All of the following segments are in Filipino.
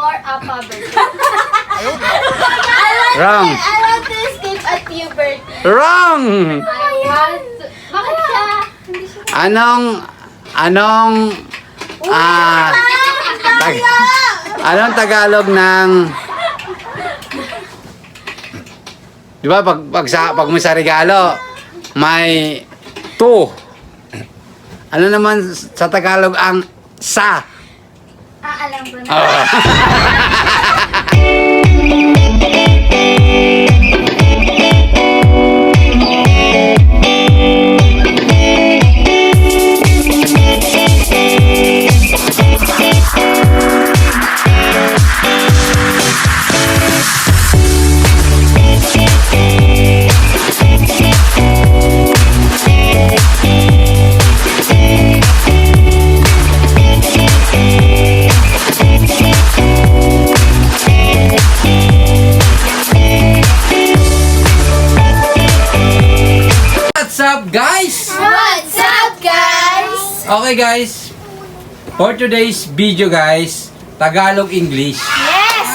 for a puberty. Wrong. I want to escape at puberty. Wrong! I want to... Bakit siya? Hindi siya... Anong Tagalog ng... Di ba, pag mo sa regalo, may to. Ano naman sa Tagalog ang sa? Alam ko na. Oh. What's up, guys? What's up, guys? Okay, guys. For today's video, guys, Tagalog-English. Yes!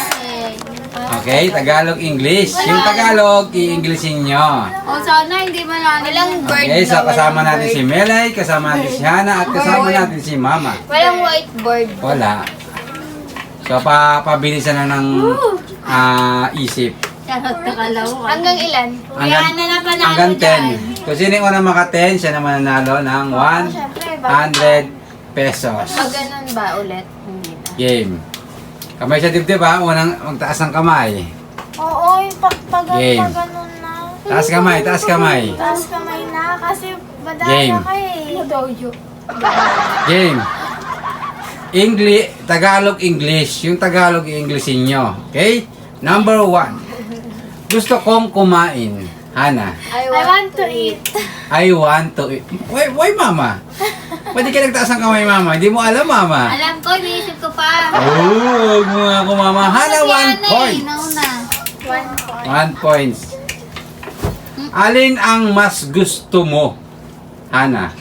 Okay, Tagalog-English. Yung Tagalog, i-Englishin nyo. O sana hindi man natin. Walang bird. Okay, so kasama natin si Melay, kasama natin si Hana, at kasama natin si Mama. Walang whiteboard. Wala. So, pabilisan na ng isip. Charot na kalaw. Hanggang ilan? Hanggang 10. Kung sino yung unang maka-10, siya naman nanalo ng 100 pesos. Pag ganun ba ulit? Hindi na. Game. Kamay sa dibdib ha, unang magtaas ng kamay. Oo, yung pag Game. ganun na. Taas kamay, taas kamay. Taas kamay na kasi Game. madaya ka eh. Dojo. Game. Tagalog-English. Yung Tagalog i-Englishin nyo. Okay? Number 1. Gusto kong kumain. Hana. I want to eat. I want to eat. Why mama? Pwede ka nagtaas ng kamay, mama. Hindi mo alam, mama. Alam ko, iniisip ko pa. Oh, huwag mo nga ako, mama. Hana, 1 point. Nauna. 1 point. Alin ang mas gusto mo? Hana.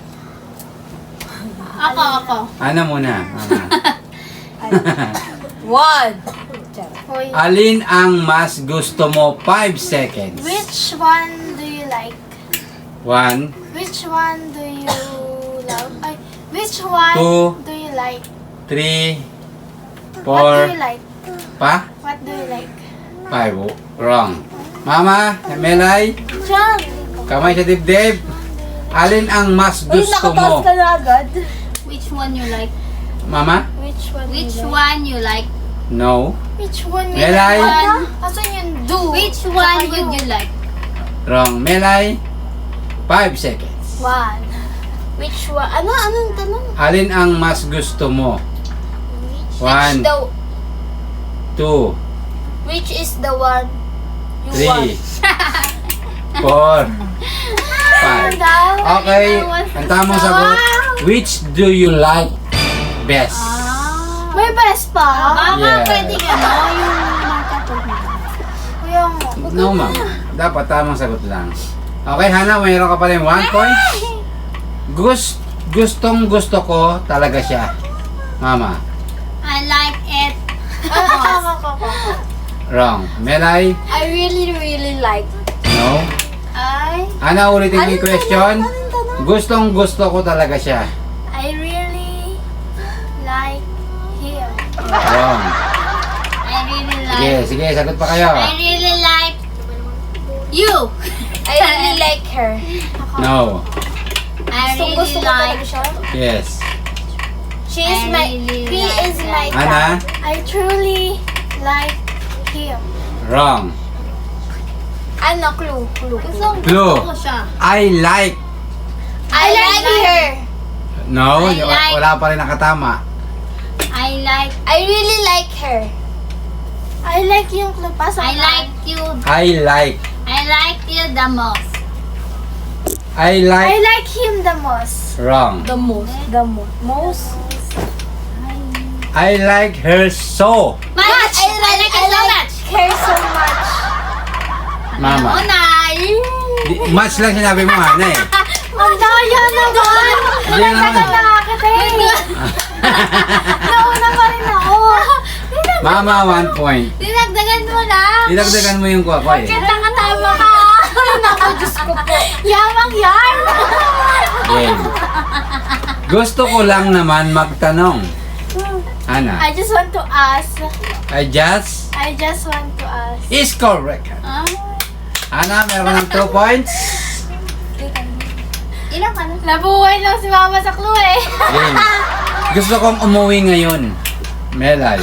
Ako. Hana muna. Mama. One. Hoy. Alin ang mas gusto mo? 5 seconds. Which one do you like? 1, Which one do you love? Ay, which one Two. do you like? 3, What do you 4, like? pa? What do you like? 5. Wrong. Mama, Melay, John! kamay sa dibdib. Alin ang mas gusto mo? na agad. Which one you like? Which Mama? one Which you like? one you like? No. Which one you Melay. like? Asan yung do? Which one would you like? Wrong. Melay, 5 seconds. One. Which one? Anong tanong? Alin ang mas gusto mo? Which 1, 2, Which is the one you 3, want? 4, 5. Okay, ang tamang sagot, which do you like best? May best pa? Baka Yeah. pwede ka, no? Yung makatog na. Kuya mo. No, ma'am. Dapat tamang sagot lang. Okay, Hana, mayroon ka pa rin 1 point. Gustong gusto ko talaga siya. Mama. I like it. Wrong. Melay? I really like. No. Hana, ulitin mo yung question. Gustong gusto ko talaga siya. I really like him. Wrong. I really Sige, like. sige, sagot pa kayo. I really like you. I really like her. No. I really Gusto ko talaga like. siya. Yes. She is I my, really he like is my Hana? dad. I truly like him. Wrong. Ano, clue. Gusto Clue. ko siya. I like. I like her. No, I like- wala pa rin nakatama. I like. I really like her. I like yung clue pa sa I like you. I like. I like you the most. I I like. like him the most. Wrong. The most. The most. I like her so. Much. I like it so much. her so much. Mama. Una. Much lang sinabi mo, Hana eh. Ang daya naman! Hindi naman. Nakakit eh! Nauna pa rin ako! Mama, 1 point. Dinagdagan mo lang. Dinagdagan mo yung kuha ko eh. Nakatama ka. Naku, Diyos ko po. Yamang yan. Game. Gusto ko lang naman magtanong. Hana, I just want to ask. I just want to ask. is correct. Ah, Hana, meron ka ng 2 points. ilan ka na? Nabuhay lang si Mama sa clue eh. Game. Gusto kong umuwi ngayon. Melay.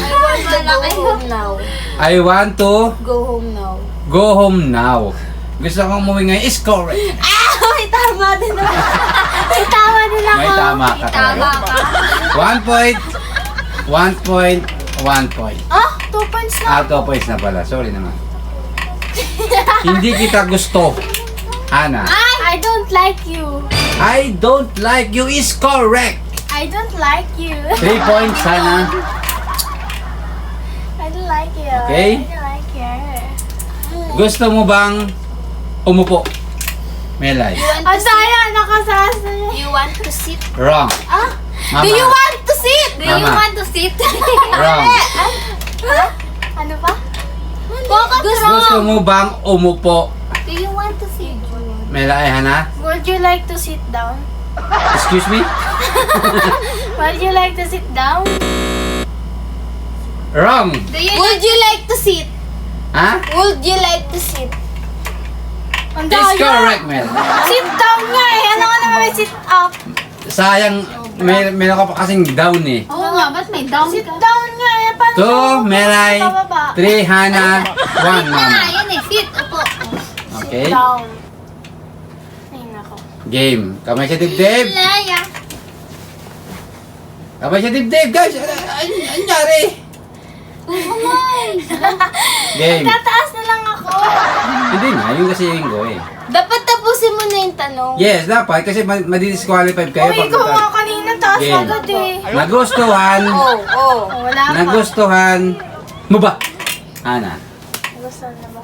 I want to Go home now. go home now. Gusto kong umuwi ngayon is correct. Ah, may tama din ako. May tama din ako. May tama ka Tama talaga. ka. 1 point. 1 point. 1 point. Ah, 2 points na. 2 points na pala. Sorry naman. Hindi kita gusto. Hana. I don't like you. I don't like you is correct. I don't like you. 3 points, Hana. I don't like you. Okay. I don't like you. Gusto mo bang umupo? Melay. Ang saya, nakasasa niya. You want to sit? Wrong. Ah? Mama. Do you want to sit? Do you Mama. want to sit? Wrong. Ha? Ano pa? Bakit Gusto mo bang umupo? Do you want to sit? Melay, Hana. Would you like to sit down? Excuse me? Would you like to sit down? Wrong. Do you Would you like to sit? Ha? Would you like to sit? Ang Is daya. correct, Mel. Sit down nga eh. Ano ka naman may sit up? Sayang, meron ka pa kasing down eh. Oo nga, ba't may down Sit ka? down nga eh. Paano 2, Melay. Pababa. 3, Hana. 1, Mama. Yan eh, sit. Opo. Okay. Down. Ay, nako. Game. Kamay sa dibdib. Laya. Kamay sa dibdib, guys. Ano nangyari? Game. Tataas na lang ako. Hindi nga, yun kasi yung go eh. Dapat tapusin mo na yung tanong. Yes, dapat. Kasi madidisqualified kayo Uy, ikaw nga kanina taas Game. agad eh. Nagustuhan. Oh, wala pa. Nagustuhan. Mo ba? Hana. Gusto na ba?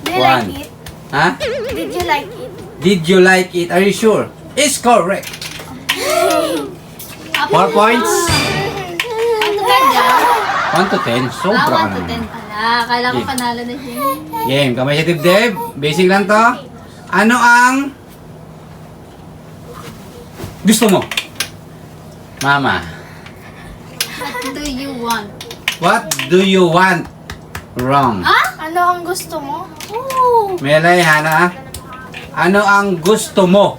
Do you One. like it? Ha? Did you like it? Did you like it? Are you sure? It's correct. 4 points. Ano kanya? 1 to 10. Sobra ka 1 to 10 naman. pala. Akala ko panalo na siya. Game. Kamay sa dibdib. Basic lang to. Ano ang gusto mo? Mama. What do you want? What do you want? Wrong. Ano ang gusto mo? Oh. Melay, Hana. Ano ang gusto mo?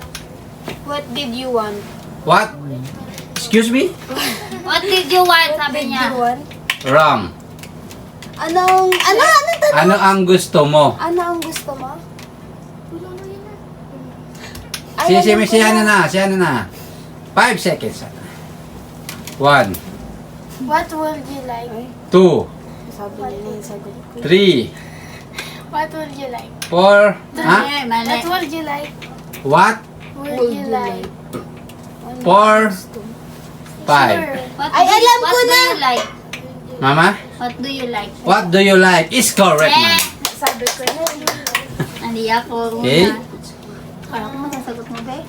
What did you want? What? Excuse me? What did you want? Sabi niya. Wrong. Anong tanong? Ano ang gusto mo? Ano ang gusto mo? Si ano na. 5 seconds. 1, What would you like? 2, Sabi niya na yung sagot ko. 3, What would you like? 4, ha? Mali, mali. What would you like? What? Would you like? 4, 5. What Ay, do- alam what ko do na. you like? Mama? What do you like? What do you like? Is correct, man. Sabi ko na. Hindi ako. Okay. Kala ko masasagot mo, be.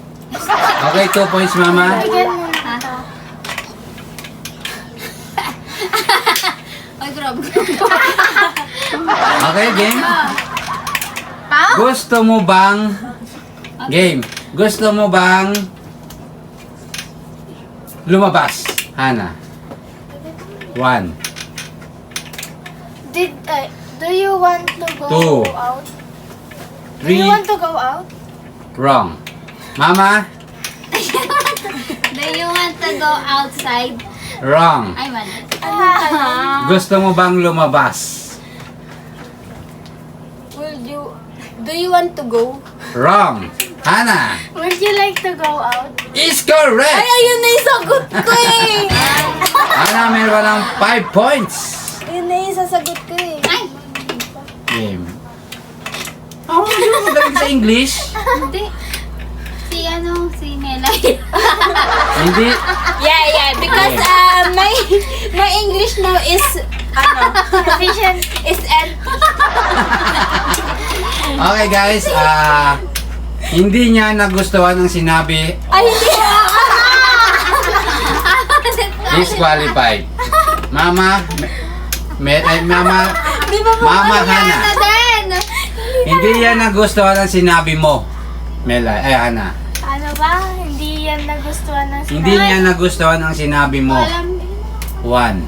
Okay, 2 points, Mama. Bigyan mo na. Ha? Ay, grabe. Okay, game. Ha? Gusto mo bang game? Gusto mo bang lumabas? Hana. 1, Do you want to go Two. out? Do you 3, want to go out? wrong. Mama, Do you want to go outside? wrong. Ay, mali. Gusto mo bang lumabas? Do you want to go? Wrong. Hana, Would you like to go out? is correct. ayun na yung sagot ko eh! Hana, meron ka ng 5 points. Yun na yung sasagot ko eh. Ay, Game. Ako hindi mo magaling sa English. hindi. Si Melay. Hindi. Yeah, because my English now is efficient is N. Okay guys, hindi niya nagustuhan ang sinabi. Ay, hindi! Disqualified. Mama, Mama, Di ba Mama Hana. Na din! Hindi yan nagustuhan ang sinabi mo. Hana. Ano ba? Hindi yan nagustuhan ng Hindi niya nagustuhan ang sinabi mo. Alam 1,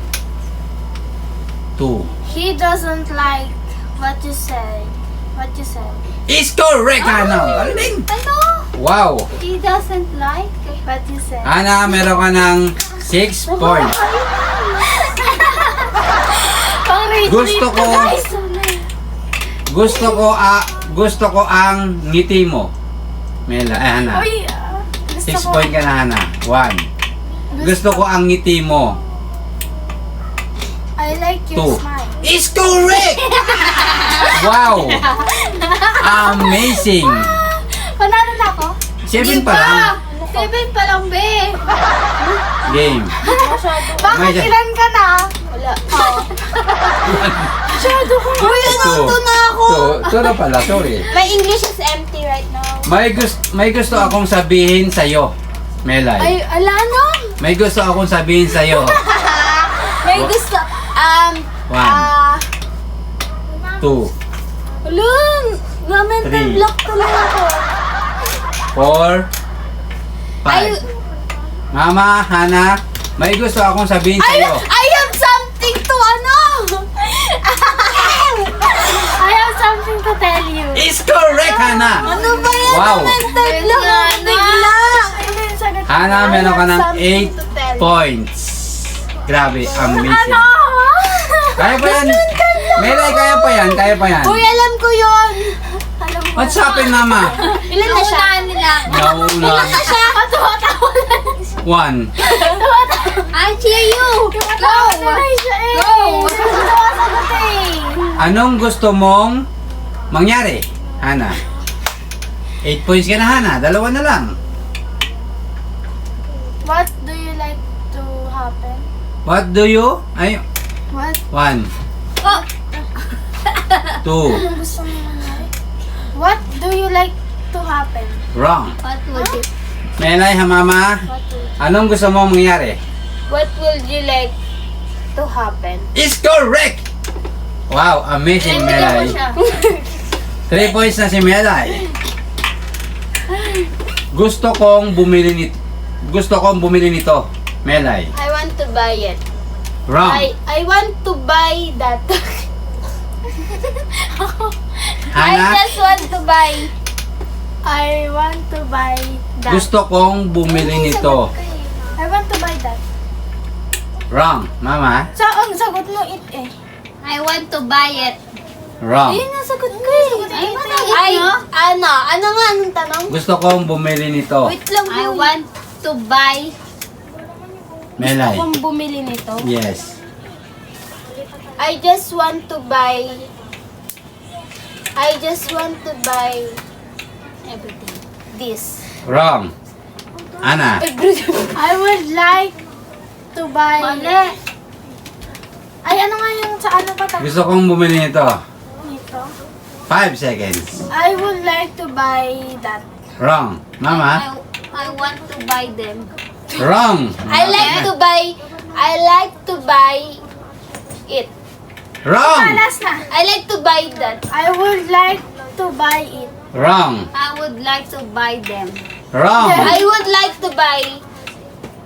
2. He doesn't like what you say. What you said. Is correct, Hana. Galing. Ano? Wow. He doesn't like? What you said. Hana, meron ka ng 6 points. Gusto ko, gusto ko ang ngiti mo. Hana. Uy, 6 point ka na, Hana. 1. Gusto ko ang ngiti mo. I like your 2. smile. Is correct! Wow! Amazing! Panalo na ako? 7 pa lang. 7 pa lang, be. Game. Bakit May- ilan ka na? Wala. Masyado ko. Uy, Ito na ako. Ito na pala, sorry. My English is empty right now. May gusto akong sabihin sa'yo, Melay. Ay, ala no? May gusto akong sabihin sa'yo. May gusto, 1, 2, Ulun! Na-mental 3. block tuloy ako. 4, 5. Mama, Hana, may gusto akong sabihin sa'yo. I have something to I have something to tell you. Is correct, Hana! Ano ba yan? Wow. Na-mental block ako bigla. Hana, meron ka ng 8 points. points. Grabe, amazing. Ano? Kaya pa yan. Melay, kaya pa yan. Kaya pa yan. Uy, alam ko yun. Alam mo. What's happened, Mama? Ilan na siya? nila. Nauna. Ilan na siya? Tuwa-tawa na. 1. I cheer you. Tuwa-tawa na siya eh. Go. Tuwa sagot eh. Anong gusto mong mangyari, Hana? 8 points ka na, Hana. 2 na lang. What do you like to happen? What do you? Ay, What? 1, Oh. 2. Anong gusto mo mangyari? What do you like to happen? Wrong. What would you? Melay, ha, Mama? Anong gusto mong mangyari? What would you like to happen? Is correct! Wow, amazing, Melay. 3 points na si Melay. Gusto kong bumili nito, Melay. I want to buy it. Wrong. I want to buy that. Hana, want to buy. I want to buy that. gusto kong bumili nito. I want to buy that. Wrong. Mama? Ang sagot mo it eh. I want to buy it. Wrong. ang sagot ko eh. Ay, Ay, anong tanong? Gusto kong bumili nito. Wait lang, I want to buy. Melay. Kung bumili nito. Yes. I just want to buy Everything. this. Wrong. Ana. I would like to buy. Mali. Ay, ano nga yung sa ano pa ta? Gusto kong bumili nito. Nito. 5 seconds. I would like to buy that. Wrong. Mama? I want to buy them. Wrong. I like to buy it. Wrong. Last na. I like to buy that. I would like to buy it. Wrong. I would like to buy them. Wrong. I would like to buy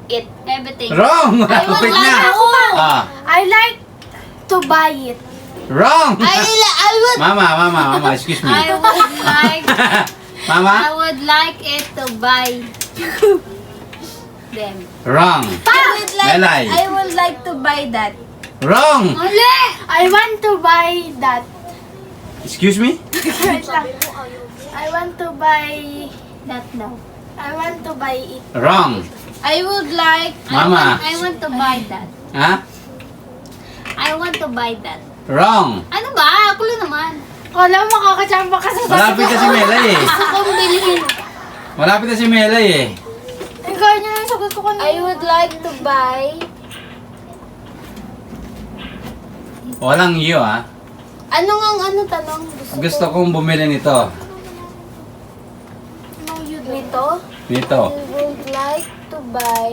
it. Everything. Wrong. I would Malapit na. like Ah. I like to buy it. Wrong. I would Mama, excuse me. I would like. I Mama? would like it to buy them. Wrong. Melay. I would like to buy that. Wrong. Mali! I want to buy that. Excuse me? Wait lang. I want to buy that now. I want to buy it. Wrong. I would like Mama. I want to buy that. Ha? I want to buy that. Wrong. Ano ba? Kulo naman. Wala mo makakachamba ka sa Malapit na si Melay eh. Gusto kong bilhin. Malapit na si Melay eh. Ikaw niya yung sagot ko kanina. I would like to buy. Walang iyo ah. Ano tanong? Gusto kong bumili nito. Nito? Nito. I would like to buy.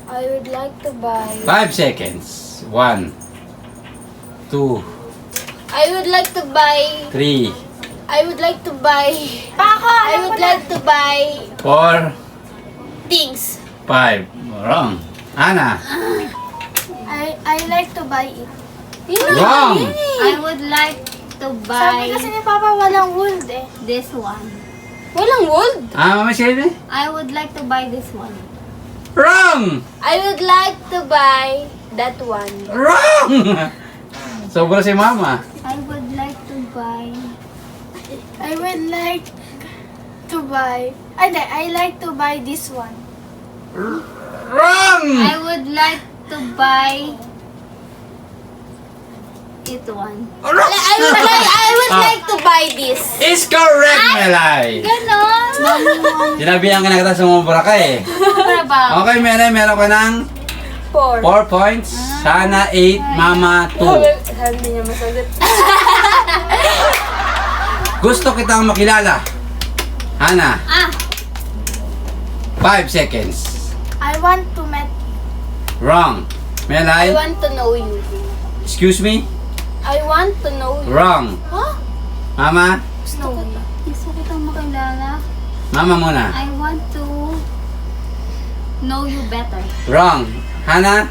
I I would like to buy. 5 seconds. 1, 2, I would like to buy. 3, I would like to buy. I would like to buy 4, things. 5. Wrong. Hana. I like to buy it. Wrong. I would like to Sabi kasi ni Papa walang wood eh. this one. Walang wood? Mama Shelby? I would like to buy this one. Wrong. I would like to buy that one. Wrong. Sobra si Mama. I would like to buy. I would like to buy. I like to buy this one. Wrong. I would like to buy it one. I would like to buy this. Is correct, Melay. Ganon! Sinabihan ka na kita sumubra ka eh. Sobra ba? Okay, Melay, meron ka ng 4. 4 points. Sana 8, Mama 2. Hindi niya masagot. Gusto kitang makilala. Hana, Ah! 5 seconds. I want to met. Wrong. I Melay, want to know you. excuse me. I want to know you. Wrong. Huh? Mama, Gusto ko. Gusto kitang makilala. Mama muna. I want to know you better. Wrong. Hana,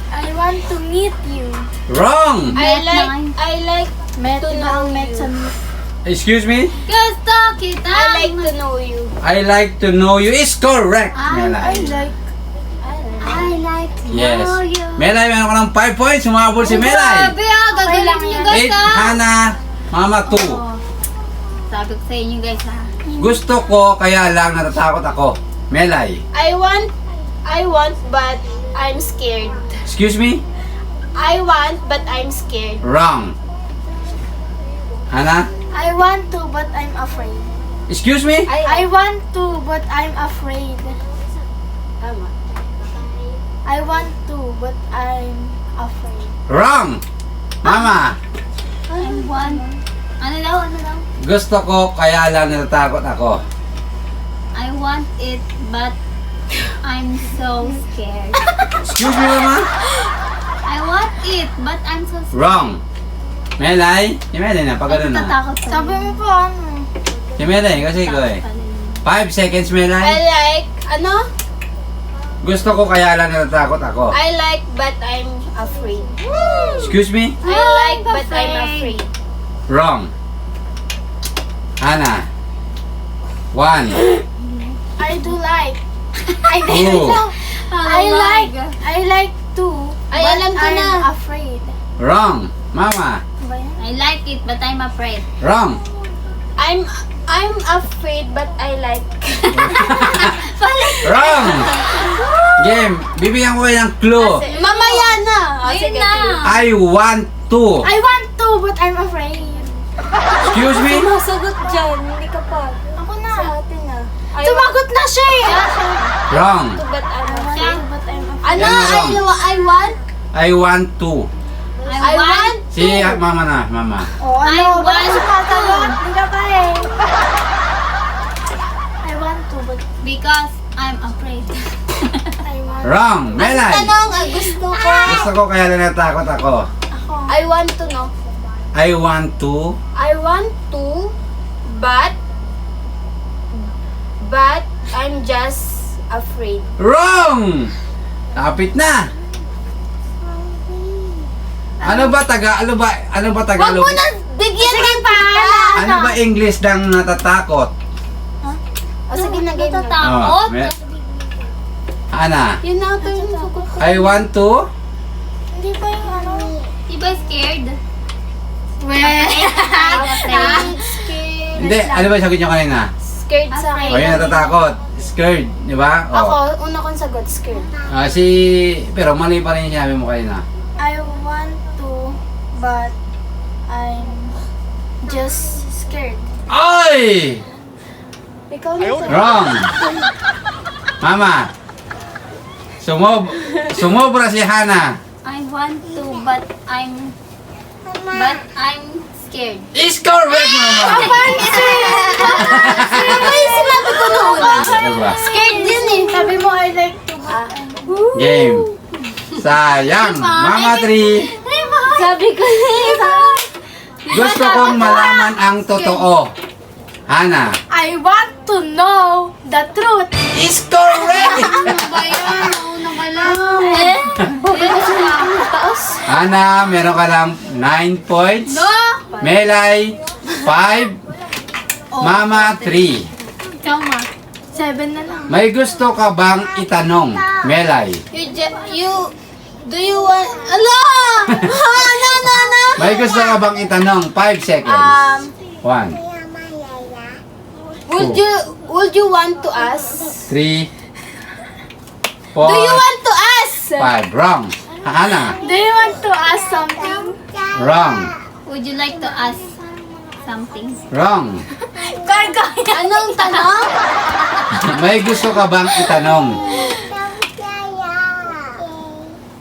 I want to meet you. wrong. I Met like to know you. Excuse me. Gusto kita. I like to know you. I like to know you is correct, Melay. I like to Yes. know you. Melay, meron ka ng 5 points. Sumabol si Melay. Grabe ah, gagaling niyo guys 8, ah. Hana, Mama 2. Oh. Sabi ko sa inyo guys ah. Gusto ko, kaya lang natatakot ako. Melay. I want, but I'm scared. Excuse me. I want, but I'm scared. Wrong. Hana, I want to, but I'm afraid. excuse me. I want to, but I'm afraid. Tama. I want to, but I'm afraid. Wrong. Mama. I want. Ano daw? Ano daw? Gusto ko, kaya lang natatakot ako. I want it but I'm so scared. Excuse me, Mama. I want it but I'm so scared. Wrong. Melay. Si Melay na, pag ano na. Natatakot pa Sabi rin. mo po ano? Si Melay, kasi ko eh. Takot pa rin. 5 seconds, I Melay. like, ano? Gusto ko, kaya lang natatakot ako. I like, but I'm afraid. Excuse me. I like, but I'm afraid. Wrong. Hana. 1. I do like. I Oh. I like to, Ay, but alam ko I'm na. afraid. Wrong. Mama. Ano ba yan? I like it but I'm afraid. Wrong. I'm afraid, but I like. Wrong. Game. Bibigyan ko kayo ng clue. Mamaya na. Ayun na. I want to. I want to, but I'm afraid. Excuse me. Sumasagot dyan, hindi ka pa. Ako na. Sa atin na. Sumagot na siya eh. Wrong. But I'm Siya. afraid, but I'm afraid. Ano? I want? I want to. I want Si Mama na. Mama. Oh, I ano? Ba't want sumasagot? to. Hindi ka pa eh. I want to, but because I'm afraid. I want. Wrong. Melay. Gusto ko. Gusto ko, kaya lang natatakot ako. Ako. I want to know. I want to. I want to, but I'm just afraid. Wrong. Lapit na. Ano ba Tagalog? Wag mo na bigyan ng pa. Ano ba English ng natatakot? O sige na game na. Natatakot? Ana. Yun na ito yung sagot ko. I want to. Hindi pa yung ano. Diba scared? I'm scared. Hindi, ano ba yung sagot niyo kanina? Scared sa akin. O yung natatakot. Scared, di ba? Ako, O. una kong sagot, scared. Pero mali pa rin yung sinabi mo kanina. I want to, but I'm just scared. Ay! Ikaw na sagot. Wrong. Mama. Sumobra si Hana. I want to but I'm scared. Is correct, Mama. Ano yung sinabi ko noon? Ano ba? Scared din eh. Sabi mo, I like to, but I'm Game. Sayang. Mama 3. Sabi ko na Gusto kong malaman ang totoo. Hana. I want to know the truth. Is correct. Ano ba yan? Nauna ka lang. Hindi ko sila taos. Hana, meron ka lang 9 points. No! Melay, 5. Mama, 3. Ikaw ma. 7 na lang. May gusto ka bang itanong? Melay. Do you want... Ala! No. May gusto ka bang itanong? 5 seconds. 1, Would you want to ask? 3, 4, Do you want to ask? 5. Wrong. Hana. Do you want to ask something? Wrong. Would you like to ask something? Wrong. Karga. Anong tanong? May gusto ka bang itanong?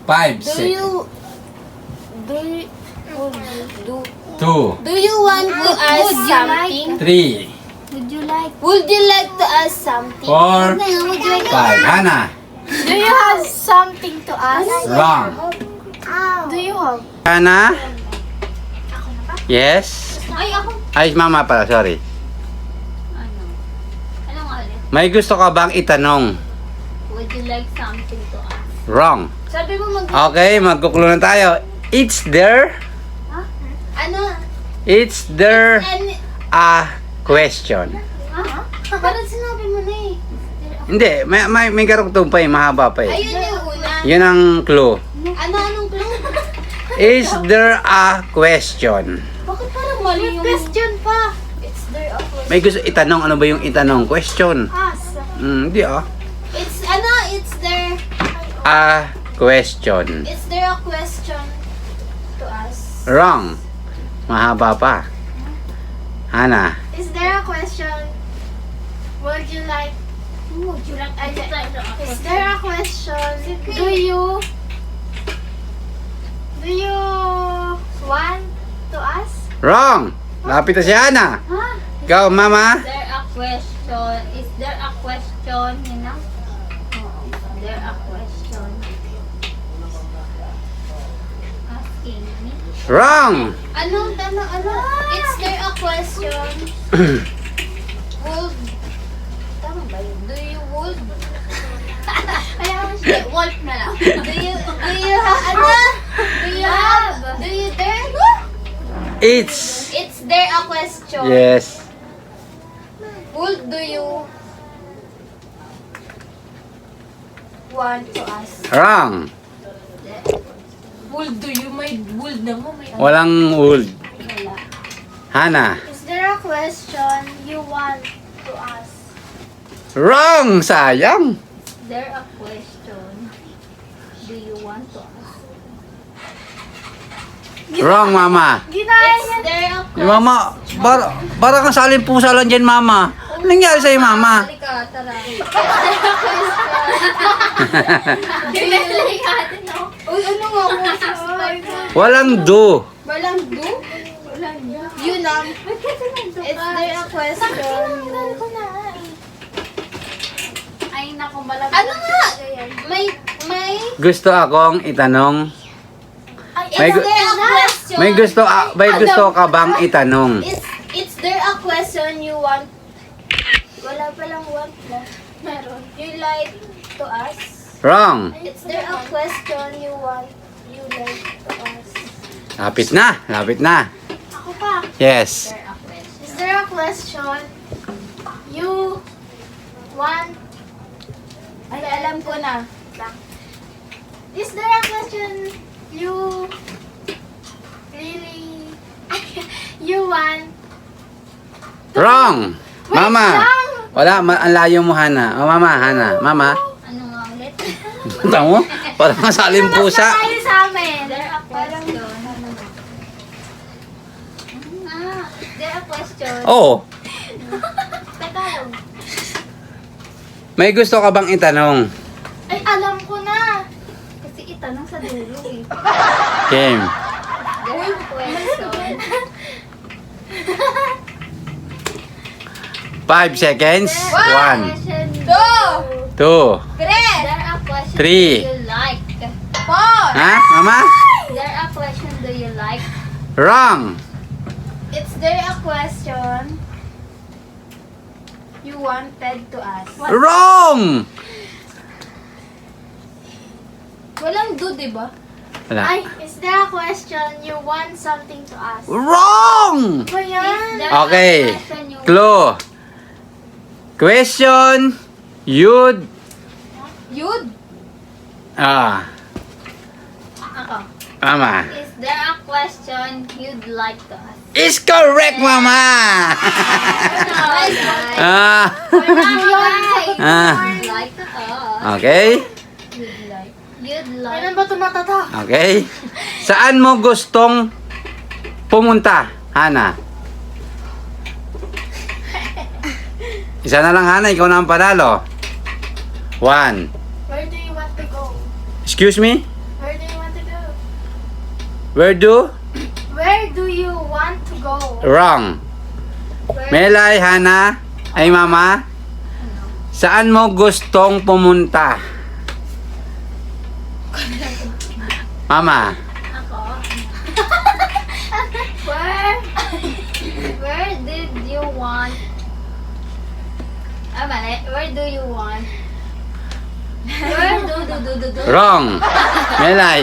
5 Do seconds. you 2, Do you want to ask Would you something? 3, Would you like? Would you like to ask something? 4, Would you like? 5. Hana. Do you have something to ask? Wrong. Do you have? Hana? Yes? Ay, ako. Ay, mama pala, sorry. Ano? Ano nga ulit? May gusto ka bang itanong? Would you like something to ask? Wrong. Sabi mo Okay, magkukulo na tayo. It's there ano? It's there Ano? a question. Ha? Parang sinabi mo na eh. Hindi, may karugtong pa eh, mahaba pa eh. Ayun yung una. Yun ang clue. Anong clue? Is there a question? Bakit parang mali yung... question pa. It's there a question. May gusto itanong, ano ba yung itanong? Question. Ask. Hindi ah. It's there... A question. Is there a question to ask? Wrong. Mahaba pa. Hana. Is there a question? Would you like... Is there a question? Do you want to ask? Wrong. Lapit na si Hana. Ha? Ikaw, mama. Is there a question? Is there a question? Yun lang? Is there a question? Asking me? Wrong. Ano? Is there a question? Would... Tama ba yun? Do you would? Ayaw mo siya. Wolf na lang. Do you have... Ano? Do you dare? It's. It's there a question. Yes. Would do you want to ask? Wrong. Would do you? May would na mo. May Walang would. wala. Hana. Is there a question you want to ask? Wrong. Sayang. Is there a question? Do you want to ask? Wrong, mama. Ginaya niya. Is there a Yung mama, para kang saling pusa lang dyan, mama. Anong nangyari sa'yo, mama? Halika, tara. Uy, ano nga po? Walang do. Walang do? Walang do. Yun lang. Is there a question? Ay, naku, malapit. Ano nga? May Gusto akong itanong. May Is gu- there a question? May gusto ka bang itanong? Is there a question you want? Wala palang want na. Meron. You like to ask? Wrong. Is there a question you like to ask? Lapit na. Lapit na. Ako pa. Yes. Is there a question you want? Ay, alam ko na. Is there a question you really you want? Wrong. Mama. lang. Wala, ang layo mo, Hana. Oh, mama, Hana. Mama. Ano nga ulit? Punta mo? Parang masaling pusa. Tayo sa amin. Is there a question? Is there a question? Oo. Tagalog. May gusto ka bang itanong? Ay, alam ko na. Kasi itanong sa dulo eh. Game. There a question. 5 seconds. 1, Question. 2, 2, 3. There a question. 3. you like? 4. Ha? Mama? There a question, do you like? Wrong. Is there a question you wanted to ask? Wrong. Walang do, diba? Wala. Ay, is there a question you want something to ask? Wrong. Ba yan? Is there Okay. a question you Clue. Question you'd Yun. Ako. Mama. Is there a question you'd like to ask? Is correct, Mama. Ah. You'd like to ask. Okay. You'd like. Kailan ba tumatata? Okay. Saan mo gustong pumunta, Hana? Isa na lang, Hana. Ikaw na ang panalo. 1. Where do you want to go? Excuse me? Where do you want to go? Where do? Where do you want to go? Wrong. Melay, Hana, ay Mama. Saan mo gustong pumunta? Mama. Ako. Where did you want? Mali. Where do you want? Where do. Wrong. Melay.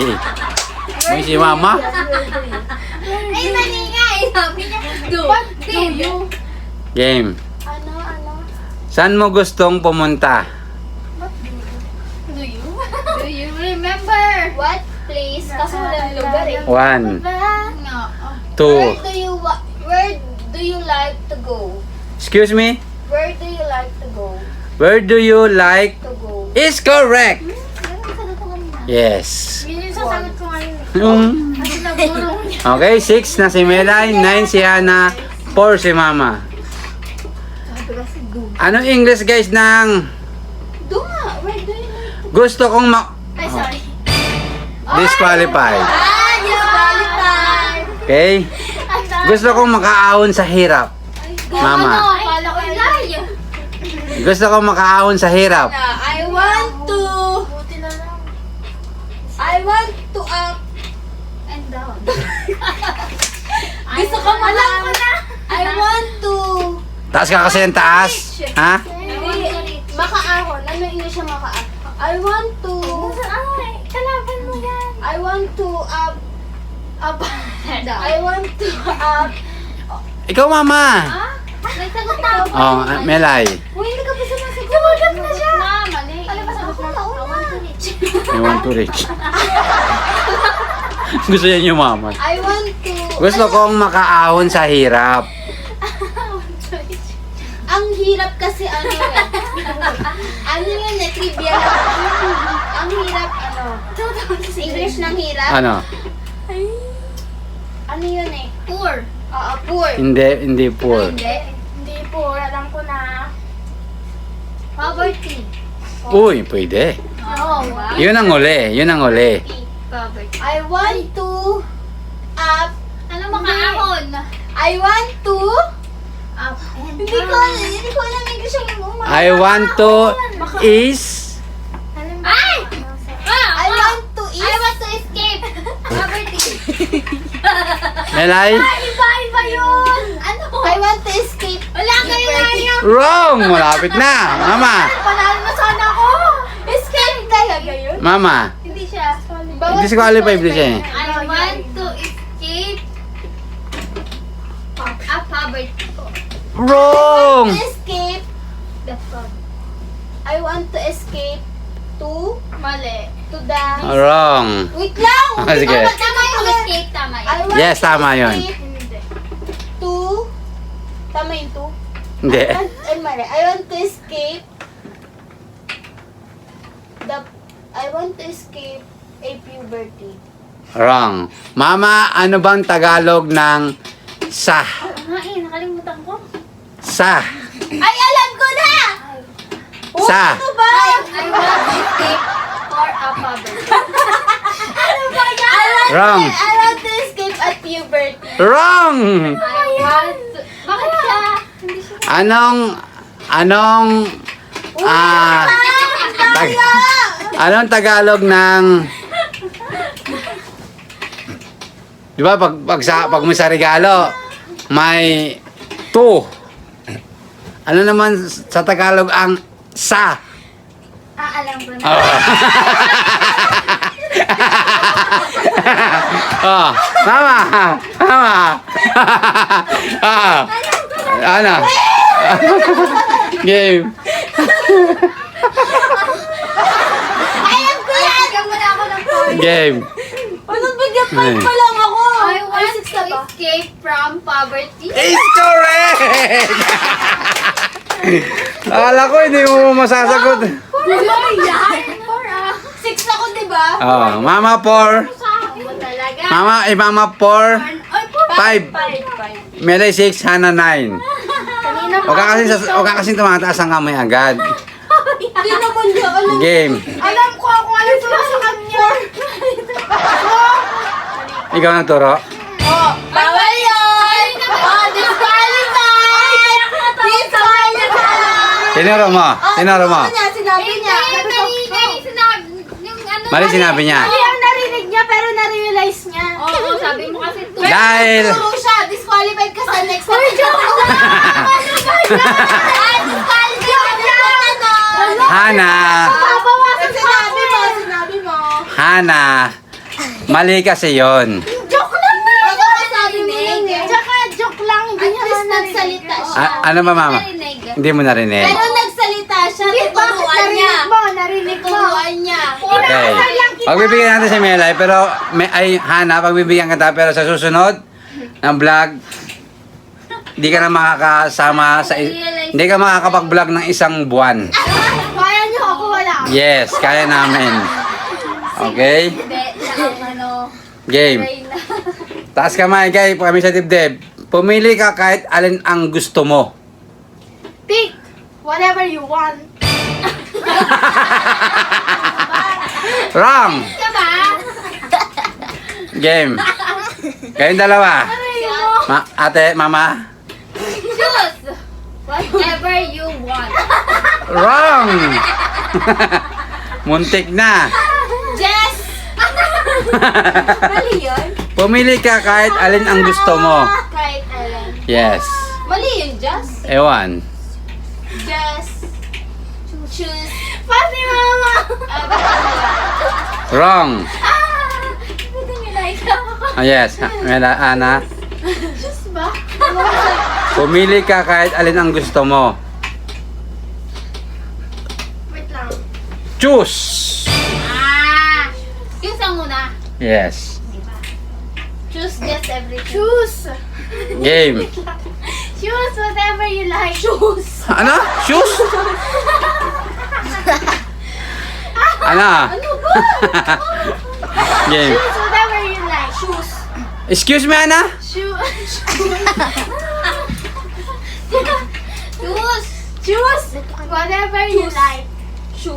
May si Mama. Ay, mali nga eh. Sabi niya, do. What do you? Game. Ano? Saan mo gustong pumunta? Do you? Do you remember? What place? Kasi walang lugar eh. 1, No. 2. Where do you like to go? Excuse me? Where do you like to go? Where do you like? To go. Is correct. Ganun ka na kanina. Yes. Yun yung sasagot ko ngayon. Kasi nagurong niya. Okay, 6 na si Melay, 9 si Hana, 4 si Mama. Sabi kasi do. Anong English guys ng Do nga. Where do you like to go? gusto kong Ay, sorry. disqualified? Disqualified. Okay? Gusto kong makaahon sa hirap. Mama. Akala ko lay. Gusto kong makaahon sa hirap. I want to. Buti na lang. I want to up and down. Gusto ko Alam ko na. I want to. Taas ka kasi yung taas. Ha? Makaahon. Ano yung siya makaahon? I want to. Ay, kalaban mo yan. I want to up. I want to up. Ikaw, Mama. Ah? Nagsagot na ako. Oh, Melay. Uy, hindi ka pa sumasagot. Sumagot na siya. Mali. Ano ba sagot mo? I want to reach. I want to reach. Gusto yan yung Mama. I want to. Gusto kong makaahon sa hirap. Ang hirap kasi ano eh. Ano yun eh, trivia lang. Ang hirap ano. English ng hirap. Ano? Ano yun eh? Poor. Oo, poor. Hindi poor. Hindi. Hindi po, alam ko na. Poverty. Uy, pwede. Oo, ba? Yun ang uli. Yun ang uli. Poverty. I want to up. Ano makaahon? I want to. Up and Hindi ko alam English ang umama. I want to is Ay! I want to eat. I want to escape. Poverty. Melay. Iba yun. Ano? I want to escape. Wala kayo na yun. Wrong! Malapit na. Mama. Panalo na sana ako. Escape talaga yun. Mama. Hindi siya. Disqualified din siya eh. I want to escape a poverty. Wrong! Escape. The poverty. I want to escape to. Mali. To the. Wrong. Wait lang. Ah, sige. Tama yung escape, tama I yun. want Yes, to tama yun. escape To. Tama yung to. Hindi. Ay, mali. I want to escape the. I want to escape a puberty. Wrong. Mama, ano bang Tagalog ng sa? Nakalimutan ko. Sa. Ay, alam ko na! Sa. Ano ba? I want to escape for a poverty. Ano ba yan? Wrong. I want to escape at puberty. Wrong! I want to... Bakit siya? Hindi siya. Anong tag- Anong Tagalog ng... Di ba, pag may sa regalo, may to. Ano naman sa Tagalog ang sa? Alam ko na. Oh, tama. Tama. Ano? Game. Alam ko yan! Bigyan mo na ako ng point. Game. Anong bigyan point pa lang ako? I want to escape from poverty. Is correct! Akala ko hindi mo masasagot. Six ako, di ba? Oh, Mama 4. Ako talaga. Mama 4. 5. Melay 6, Hana 9. Huwag ka kasing tumataas ang kamay agad. Hindi naman niya alam. Game. Alam ko ako alam ko sa kanya. Ikaw ang turo. Bawal yun! Disqualified! Disqualified! Tinuro mo. Tinuro mo. Sinabi niya. Mali sinabi niya. Mali ang narinig niya pero na-realize niya. Oo, sabi mo kasi two. Dahil... Turo siya, disqualified ka sa next episode. Disqualified ano? Hana. Papawasan sinabi mo. Hana. Mali kasi yon. Joke lang na. Ikaw ang sabi mo lang eh. Tsaka joke lang. Hindi At niya least man nagsalita siya. Ano ba, Mama? Narinig. Hindi mo narinig. Pero nagsalita siya, Bakit tuturuan niya. Narinig mo. Tuturuan niya. Okay. Pagbibigyan natin si Melay, pero Hana, pagbibigyan kita, pero sa susunod ng vlog, hindi ka na makakasama sa hindi ka makakapag-vlog ng isang buwan. Kaya niyo ako wala. Yes, kaya namin. Okay? Hindi, siya ang ano, Game. Reyna. Taas kamay kay kami sa dibdib. Pumili ka kahit alin ang gusto mo. Pick whatever you want. Wrong. Ka ba? Game. Kayong dalawa. Ate, Mama. Choose whatever you want. Wrong. Muntik na. Jess! Mali yun? Pumili ka kahit alin ang gusto mo. Kahit alam. Yes. Mali yun, Jess? Ewan. Jess. Choose. Pati mama. Wrong. Hindi nila ikaw. Oh, yes. Mela, Ana. Just ba? Pumili ka kahit alin ang gusto mo. Wait lang. Choose. Yung sa muna. Yes. Choose just everything. Choose. Game. Choose whatever you like. Choose. Ano? Shoes? Ano? Ano ba? Game. Choose whatever you like. Choose. Excuse me, Ana? Choose. Choose. Choose whatever you like.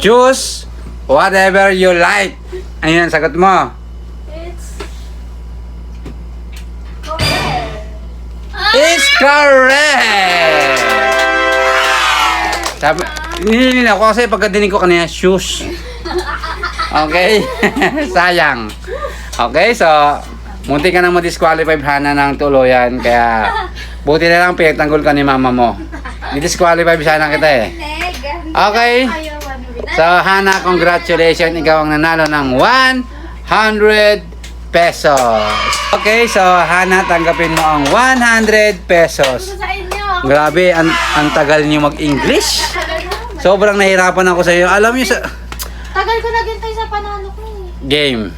Choose whatever you like. Ano yan, sagot mo? It's Is correct! Sabi, nililin ako kasi pagkadinig ko kanina, shoes. Okay? Sayang. Okay, so, munti ka nang ma-disqualify, Hana, ng tuluyan. Kaya, buti na lang pinagtanggol ka ni mama mo. Di-disqualify sana kita eh. Neg. Okay? ayaw So, Hana, congratulations. Ikaw ang nanalo ng 100 pesos. Okay, so, Hana, tanggapin mo ang 100 pesos. sa inyo. Grabe, ang tagal niyo mag-English. Sobrang nahirapan ako sa iyo. Alam niyo sa Tagal ko naghintay sa panalo ko eh. game.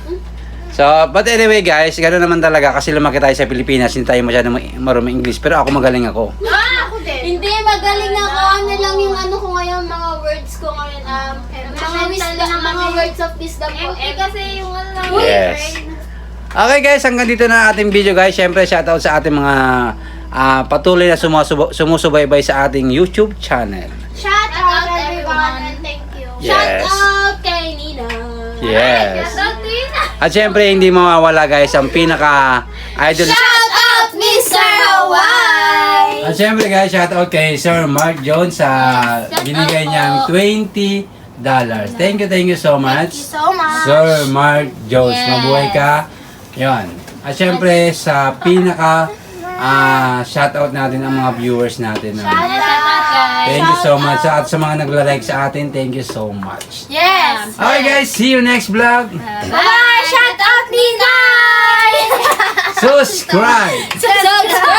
So, but anyway guys, gano'n naman talaga kasi lumaki tayo sa Pilipinas, hindi tayo masyadong marunong English, pero ako magaling ako. Ako din. Hindi, magaling ako. Ano lang yung ano ko ngayon, mga words ko ngayon. Mga words of wisdom ko. Kasi yung ano lang. Yes. Okay guys, hanggang dito na ating video guys. Siyempre, shoutout sa ating mga patuloy na sumusubaybay sa ating YouTube channel. Shout out everyone and thank you. Yes. Shout out kay Nina. Yes. Shout out Nina. At siyempre, hindi mawawala guys ang pinaka-idol. Shout out Mr. Hawaii. At siyempre guys, shoutout kay Sir Mark Jones sa binigay niyang 20 Thank you so much. So much. Sir Mark Jones, Yes. mabuhay ka. Yon. At syempre, sa pinaka shoutout natin ang mga viewers natin. Shout out, guys. Thank you so much. At sa mga nagla-like sa atin, thank you so much. Yes. Okay guys, see you next vlog. Bye. Shout out, Ninay. Subscribe! Subscribe!